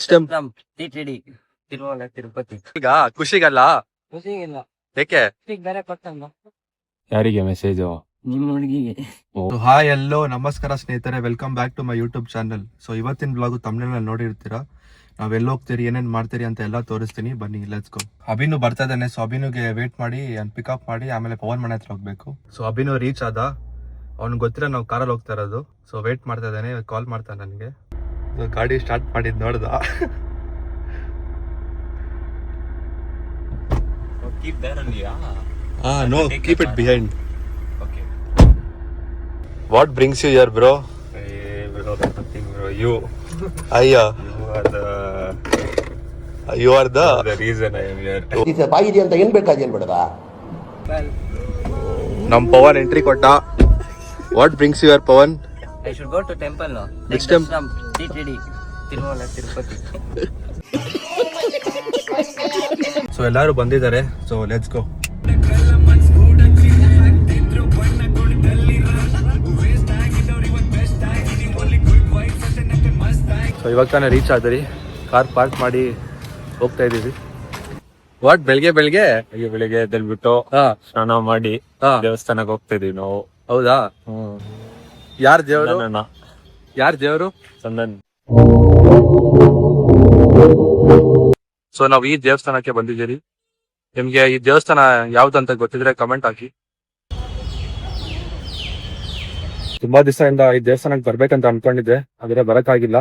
TTD Tirumala Tirupati. ಈಗ ಖುಷಿಗಲ್ಲ ಖುಷಿಗಿಲ್ಲ, ಏಕೆ ಬೇರೆ ಕೊಟ್ಟಂಗ ಯಾರಿಗೆ ಮೆಸೇಜ್? ನಿಮ್ಮ ಹುಡುಗಿಗೆ. ಹಾಯ್ ಎಲ್ಲೋ ನಮಸ್ಕಾರ ಸ್ನೇಹಿತರೆ, welcome back to my YouTube channel. So ಇವತ್ತಿನ ಬ್ಲಾಗ್ ತಮ್ಮನೇಲಿ ನೋಡಿರ್ತೀರಾ. ನಾವ್ ಎಲ್ಲಿ ಹೋಗ್ತೀರಿ, ಏನೇನ್ ಮಾಡ್ತೀರಿ ಅಂತ ಎಲ್ಲ ತೋರಿಸ್ತೀನಿ, ಬನ್ನಿ ಲೆಟ್ಸ್ ಗೋ. ಅಭಿನು ಬರ್ತಾ ಇದ್ದಾನೆ, ಸೊ ಅಭಿನುಗೆ ವೇಟ್ ಮಾಡಿ ಪಿಕಪ್ ಮಾಡಿ ಆಮೇಲೆ ಪವನ್ ಮನೆ ಹತ್ರ ಹೋಗ್ಬೇಕು. ಸೊ ಅಭಿನು ರೀಚ್ ಆದ, ಅವ್ನಿಗೆ ಗೊತ್ತಿಲ್ಲ ನಾವು ಕಾರಲ್ಲಿ ಹೋಗ್ತಾ ಇರೋದು. ಸೊ ವೇಟ್ ಮಾಡ್ತಾ ಇದ್ದಾನೆ, ಕಾಲ್ ಮಾಡ್ತಾನೆ ನನಗೆ. ಗಾಡಿ ಸ್ಟಾರ್ಟ್ ಮಾಡಿದ್ ನೋಡ್ದ. No, keep it behind. Okay. What brings you here, bro? Hey, bro, nothing, bro. You are the reason I am here. ಬಾಯಿದೆ ಅಂತ ಏನ್ ಬೇಕಾದೇನ್ ಬೇಡದ. ನಮ್ ಪವನ್ ಎಂಟ್ರಿ ಕೊಟ್ಟ. What brings you here, Pawan? I should go to temple now. Which temple? TTD Tirumala Tirupati. So ಎಲ್ಲರೂ ಬಂದಿದ್ದಾರೆ, so let's go. So ಇವಾಗ ತಾನೇ reach ಆದ್ರಿ, ಕಾರ್ ಪಾರ್ಕ್ ಮಾಡಿ ಹೋಗ್ತಾ ಇದೀವಿ. ವಾಟ್ ಬೆಳಿಗ್ಗೆ ಎದ್ದೇಳ್ಬಿಟ್ಟು ಸ್ನಾನ ಮಾಡಿ ದೇವಸ್ಥಾನಕ್ಕೆ ಹೋಗ್ತಾ ಇದೀವಿ ನಾವು. ಹೌದಾ? ಯಾರ್ ದೇವರು? ಚಂದನ್. ಸೊ ನಾವ್ ಈ ದೇವಸ್ಥಾನಕ್ಕೆ ಬಂದಿದ್ದೀರಿ. ನಿಮ್ಗೆ ಈ ದೇವಸ್ಥಾನ ಯಾವ್ದಂತ ಗೊತ್ತಿದ್ರೆ ಕಮೆಂಟ್ ಹಾಕಿ. ತುಂಬಾ ದಿವಸದಿಂದ ಈ ದೇವಸ್ಥಾನಕ್ಕೆ ಬರ್ಬೇಕಂತ ಅನ್ಕೊಂಡಿದ್ದೆ, ಆದ್ರೆ ಬರಕ್ಕಾಗಿಲ್ಲ.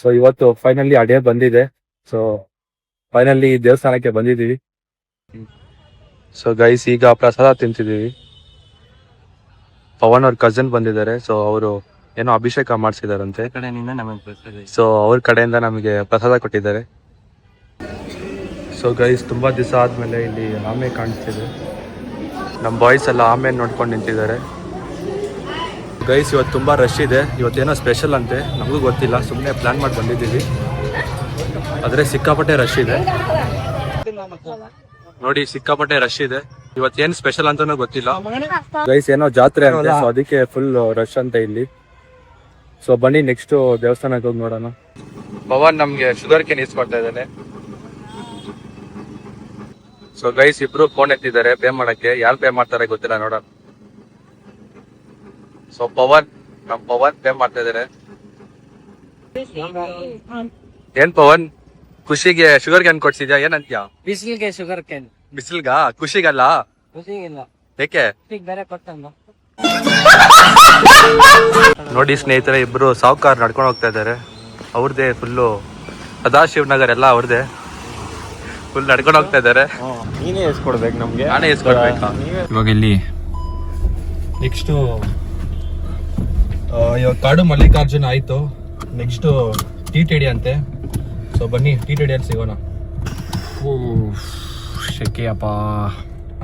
ಸೊ ಇವತ್ತು ಫೈನಲಿ ಆ ಡೇ ಬಂದಿದೆ. ಸೊ ಫೈನಲಿ ಈ ದೇವಸ್ಥಾನಕ್ಕೆ ಬಂದಿದೀವಿ. ಸೊ ಗೈಸ್, ಈಗ ಪ್ರಸಾದ ತಿಂತಿದೀವಿ. ಪವನ್ ಅವ್ರ ಕಸಿನ್ ಬಂದಿದ್ದಾರೆ, ಸೊ ಅವರು ಏನೋ ಅಭಿಷೇಕ ಮಾಡಿಸಿದಾರಂತೆ. ಸೊ ಅವ್ರ ಕಡೆಯಿಂದ ನಮಗೆ ಪ್ರಸಾದ ಕೊಟ್ಟಿದ್ದಾರೆ. ಸೊ ಗೈಸ್, ತುಂಬಾ ದಿವಸ ಆದ್ಮೇಲೆ ಇಲ್ಲಿ ಆಮೆ ಕಾಣಿಸ್ತಿದೆ. ನಮ್ಮ ಬಾಯ್ಸ್ ಎಲ್ಲ ಆಮೆ ನೋಡ್ಕೊಂಡು ನಿಂತಿದ್ದಾರೆ. ಗೈಸ್, ಇವತ್ತು ತುಂಬಾ ರಶ್ ಇದೆ. ಇವತ್ತೇನೋ ಸ್ಪೆಷಲ್ ಅಂತೆ, ನಮಗೂ ಗೊತ್ತಿಲ್ಲ, ಸುಮ್ಮನೆ ಪ್ಲಾನ್ ಮಾಡಿ ಬಂದಿದ್ದೀವಿ. ಆದ್ರೆ ಸಿಕ್ಕಾಪಟ್ಟೆ ರಶ್ ಇದೆ ನೋಡಿ, ಸಿಕ್ಕಾಪಟ್ಟೆ ರಶ್ ಇದೆ. ಇವತ್ತೇನ್ ಸ್ಪೆಷಲ್ ಅಂತಾನೂ ಗೊತ್ತಿಲ್ಲ ಗೈಸ್, ಏನೋ ಜಾತ್ರೆ ಅಂತೆ, ಸೊ ಅದಕ್ಕೆ ಫುಲ್ ರಶ್ ಅಂತ ಇಲ್ಲಿ. ಸೊ ಬನ್ನಿ ನೆಕ್ಸ್ಟ್ ದೇವಸ್ಥಾನಕ್ಕೆ ಹೋಗಿ ನೋಡೋಣ. ಪವನ್ ನಮ್ಗೆ ಶುಗರ್ ಕೇನ್ ಇಸ್ಕೊಡ್ತಾ ಇದ್ದಾನೆ. ಸೊ ಗೈಸ್, ಇಬ್ರು ಫೋನ್ ಎತ್ತಿದ್ದಾರೆ ಪೇ ಮಾಡಕ್ಕೆ. ಯಾರು ಪೇ ಮಾಡ್ತಾರೆ ಗೊತ್ತಿಲ್ಲ, ನೋಡೋಣ. ಸೊ ನಮ್ ಪವನ್ ಪೇ ಮಾಡ್ತಾ ಇದಾರೆ. ಏನ್ ಪವನ್, ಖುಷಿಗೆ ಶುಗರ್ ಕ್ಯಾನ್ ಕೊಡ್ಸಿದ್ಯಾ, ಏನಂತ್ಯಾ? ಬಿಸಿಲಿಗೆ ಶುಗರ್ ಕ್ಯಾನ್. ಬಿಸಿಲ್ಗ? ಖುಷಿಗಲ್ಲ, ಖುಷಿಗಿಲ್ಲ, ಏಕೆ ಬೇರೆ ಕೊಟ್ಟಂಗ. ನೋಡಿ ಸ್ನೇಹಿತರೆ, ಇಬ್ರು ಸಾವುಕಾರ ನಡ್ಕೊಂಡು ಹೋಗ್ತಾ ಇದಾರೆ. ಅವ್ರದೇ ಫುಲ್ಲು ಸದಾಶಿವ್ ನಗರ್ ಎಲ್ಲ ಅವ್ರದೇ, ಫುಲ್ ನಡ್ಕೊಂಡು ಹೋಗ್ತಾ ಇದಾರೆ. ನೀನೇ ಎಸ್ಕೊಡ್ಬೇಕು ನಮ್ಗೆ. ನಾನೇ ಎಸ್ಕೊಡ್ಬೇಕಾ? ಇವಾಗ ಇಲ್ಲಿ ನೆಕ್ಸ್ಟ್ ಇವಾಗ ಕಾಡು ಮಲ್ಲಿಕಾರ್ಜುನ ಆಯ್ತು, ನೆಕ್ಸ್ಟ್ TTD ಅಂತೆ. ಸೊ ಬನ್ನಿ TTD ಅಲ್ಲಿ ಸಿಗೋಣ. ಶೆಕೆಯಪ್ಪ.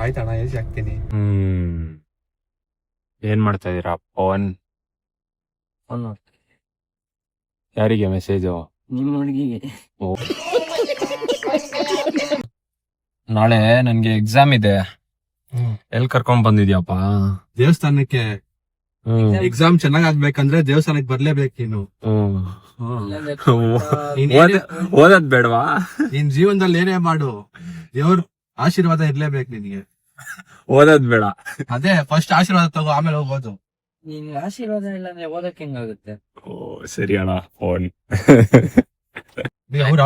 ಆಯ್ತಣ್ಣ, ಏಸಿ ಹಾಕ್ತೀನಿ. ಏನ್ ಮಾಡ್ತಾ ಇದೀರಾ ಪವನ್? ಯಾರಿಗೆ ಮೆಸೇಜು? ನಿಮ್ಮ ಹುಡುಗಿಗೆ. ನಾಳೆ ನನ್ಗೆ ಎಕ್ಸಾಮ್ ಇದೆ. ಎಲ್ಲಿ ಕರ್ಕೊಂಡ್ ಬಂದಿದ್ಯಪ್ಪ? ದೇವಸ್ಥಾನಕ್ಕೆ. ಎಕ್ಸಾಮ್ ಚೆನ್ನಾಗ್ ಆಗ್ಬೇಕಂದ್ರೆ ದೇವಸ್ಥಾನಕ್ಕೆ ಬರ್ಲೇಬೇಕು ನೀನು. ಓದದ್ ಬೇಡವಾ? ನಿನ್ ಜೀವನದಲ್ಲಿ ಏನೇ ಮಾಡು, ದೇವ್ರ ಆಶೀರ್ವಾದ ಇರ್ಲೇಬೇಕು ನಿನ್ಗೆ. ಓದದ್ ಬೇಡ, ಅದೇ ಫಸ್ಟ್ ಆಶೀರ್ವಾದ ತಗೋ, ಆಮೇಲೆ ಹೋಗೋದು. ನಿನ್ಗೆ ಆಶೀರ್ವಾದ ಇಲ್ಲ ಅಂದ್ರೆ ಓದಕ್ಕೆ ಹೆಂಗಾಗುತ್ತೆ? ಸರಿ ಅಣ್ಣ. ಫೋನ್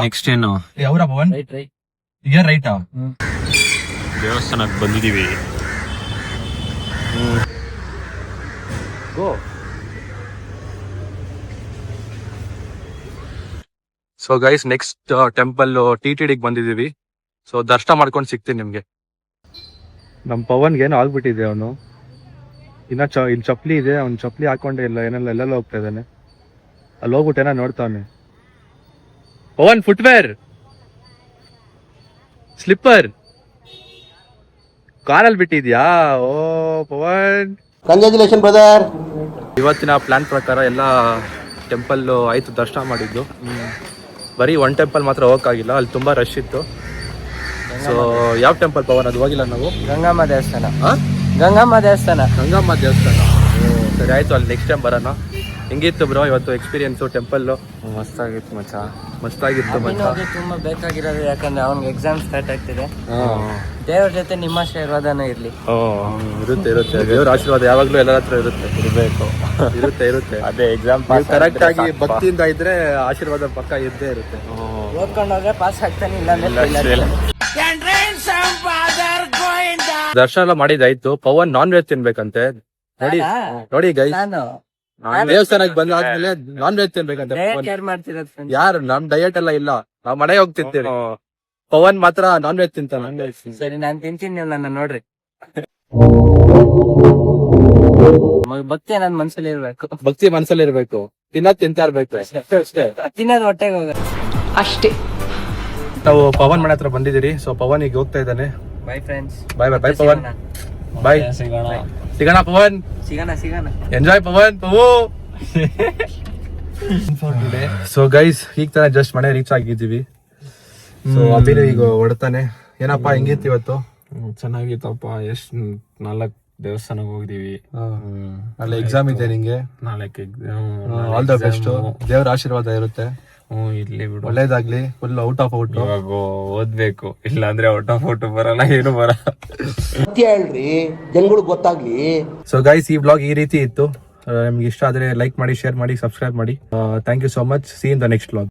ನೆಕ್ಸ್ಟ್ ಏನು? ಅವರ ಪವನ್ ರೈಟ್ ಈಗ ರೈಟಾ? ದೇವಸ್ಥಾನಕ್ಕೆ ಬಂದಿದೀವಿ. So guys, next temple TTD ಬಂದಿದೀವಿ. ಸೊ ದರ್ಶನ ಮಾಡ್ಕೊಂಡು ಸಿಗ್ತೀನಿ ನಿಮ್ಗೆ. ನಮ್ ಪವನ್ಗೆ ಏನೋ ಆಗ್ಬಿಟ್ಟಿದೆ, ಅವನು ಇನ್ನ ಇಲ್ಲಿ ಚಪ್ಲಿ ಇದೆ, ಅವ್ನು ಚಪ್ಲಿ ಹಾಕೊಂಡೆ ಇಲ್ಲ, ಎಲ್ಲೆಲ್ಲ ಹೋಗ್ತಾ ಇದ್ದಾನೆ. ಅಲ್ಲಿ ಹೋಗ್ಬಿಟ್ಟೇನ ನೋಡ್ತಾವನೆ. ಪವನ್ ಫುಟ್ವೇರ್, ಸ್ಲಿಪ್ಪರ್ ಕಾರಲ್ಲಿ ಬಿಟ್ಟಿದ್ಯಾ? ಓ ಪವನ್, ಕಂಗ್ರಾಚುಲೇಷನ್ ಬ್ರದರ್. ಇವತ್ತಿನ ಪ್ಲಾನ್ ಪ್ರಕಾರ ಎಲ್ಲ ಟೆಂಪಲ್ ಆಯ್ತು, ದರ್ಶನ ಮಾಡಿದ್ದು. ಬರೀ ಒನ್ ಟೆಂಪಲ್ ಮಾತ್ರ ಹೋಗಕ್ಕಾಗಿಲ್ಲ, ಅಲ್ಲಿ ತುಂಬಾ ರಶ್ ಇತ್ತು. ಸೊ ಯಾವ ಟೆಂಪಲ್ ಪವನ್ ಅದು ಹೋಗಿಲ್ಲ ನಾವು? ಗಂಗಮ್ಮ ದೇವಸ್ಥಾನ. ಗಂಗಮ್ಮ ದೇವಸ್ಥಾನ. ಸರಿ ಆಯ್ತು, ಅಲ್ಲಿ ನೆಕ್ಸ್ಟ್ ಟೈಮ್ ಬರೋಣ. ಹೆಂಗಿತ್ತು ಬ್ರೋ ಇವತ್ತು ಎಕ್ಸ್ಪೀರಿಯನ್ಸ್ ಟೆಂಪಲ್? ಮಸ್ತಾಗಿತ್ತು ಮಚ್ಚ. ಮಸ್ತಾಗಿತ್ತು ಮಚ್ಚ. ಅಭಿನವ್ಗೆ ತುಂಬಾ ಬೇಕಾಗಿರೋದು, ಯಾಕಂದ್ರೆ ಅವ್ನಿಗೆ ಎಕ್ಸಾಮ್ ಸ್ಟಾರ್ಟ್ ಆಗ್ತಿದೆ. ದೇವ್ರ ಜೊತೆ ನಿಮ್ಮ ಆಶೀರ್ವಾದನೂ ಇರ್ಲಿ. ಇರುತ್ತೆ ದೇವ್ರ ಆಶೀರ್ವಾದ ಯಾವಾಗ್ಲೂ ಎಲ್ಲರ ಹತ್ರ ಇರ್ಬೇಕು. ಇರುತ್ತೆ ಅದೇ ಎಕ್ಸಾಮ್ ಕರೆಕ್ಟ್ ಆಗಿ ಭಕ್ತಿಯಿಂದ ಇದ್ರೆ ಆಶೀರ್ವಾದ ಪಕ್ಕ ಇದ್ದೇ ಇರುತ್ತೆ. ಓದ್ಕೊಂಡು ಹೋದ್ರೆ ಪಾಸ್ ಆಗ್ತಾನೆ, ಇಲ್ಲ ಅಂದ್ರೆ ದರ್ಶನ ಎಲ್ಲ ಮಾಡಿದಾಯ್ತು. Pavan non veg ತಿನ್ಬೇಕಂತೆ. ನೋಡಿ ಗೈಸ್, ನಾನು ದೇವಸ್ಥಾನಕ್ಕೆ ಬಂದಾದ್ಮೇಲೆ ನಾನ್ ವೆಜ್ ತಿನ್ಬೇಕಂತೆ. ಕೇರ್ ಮಾಡ್ತಿರೋದು friends. ಯಾರು ನಮ್ ಡಯಟ್ ಎಲ್ಲ ಇಲ್ಲ, ನಾವ್ ಮನೆಗೆ ಹೋಗ್ತಿರ್ತೀವಿ. ಪವನ್ ಮಾತ್ರ ನಾನ್ ವೆಜ್ ತಿಂತಾನೆ. ಸರಿ ನಾನ್ ತಿಂತೀನಿ, ನೀವು ನನ್ನ ನೋಡ್ರಿ. ಭಕ್ತಿ ನನ್ ಮನ್ಸಲ್ಲಿ ಇರ್ಬೇಕು, ಭಕ್ತಿ ಮನ್ಸಲ್ಲಿ ಇರ್ಬೇಕು, ತಿಂತಾ ಇರ್ಬೇಕು ಅಷ್ಟೇ. ತಿನ್ನೋದು ಹೊಟ್ಟೆಗೆ ಹೋಗ ಅಷ್ಟೇ. ನಾವು ಪವನ್ ಮನೆ ಹತ್ರ ಬಂದಿದ್ದೀರಿ. ಸೊ ಪವನ್ ಈಗ ಹೋಗ್ತಾ ಇದ್ದಾನೆ. ಬೈ ಫ್ರೆಂಡ್ಸ್, ಬಾಯ್ ಪವನ್, ಬಾಯ್. ಸಿಗೋಣ ಪವನ್, ಸಿಗೋಣ. ಎಂಜಾಯ್ ಪವನ್. ಸೊ ಗೈಸ್, ಈಗ ತಾನೇ ಜಸ್ಟ್ ಮನೆ ರೀಚ್ ಆಗಿದ್ದೀವಿ. ಸೊ ಅಭಿನವ್ ಈಗ ಹೊಡ್ತಾನೆ. ಏನಪ್ಪಾ ಹೆಂಗಿತ್ತು ಇವತ್ತು? ಚೆನ್ನಾಗಿತ್ತಪ್ಪ. ಎಷ್ಟ್ 4 ದೇವಸ್ಥಾನಕ್ಕೆ ಹೋಗಿದೀವಿ. ಅಲ್ಲ ಎಕ್ಸಾಮ್ ಇದೆ ನಿಂಗೆ, 4 ಆಲ್ ದ ಬೆಸ್ಟ್. ದೇವ್ರ ಆಶೀರ್ವಾದ ಇರುತ್ತೆ. ಇರ್ಲಿ ಬಿಡು, ಒಳ್ಳೇದಾಗ್ಲಿ. Full out of out. ಇವಾಗ ಓದ್ಬೇಕು, ಇಲ್ಲ ಅಂದ್ರೆ ಔಟ್ ಆಫ್ ಔಟ್ ಬರಲ್ಲ, ಏನು ಬರಲ್ಲ. ಸತ್ಯ ಹೇಳ್ರಿ, ಜನಗಳಿಗೆ ಗೊತ್ತಾಗ್ಲಿ. ಸೊ ಗೈಸ್, ಈ ಬ್ಲಾಗ್ ಈ ರೀತಿ ಇತ್ತು. ನಿಮ್ಗೆ ಇಷ್ಟ ಆದ್ರೆ ಲೈಕ್ ಮಾಡಿ, ಶೇರ್ ಮಾಡಿ, ಸಬ್ಸ್ಕ್ರೈಬ್ ಮಾಡಿ. Thank you so much. See in the next blog.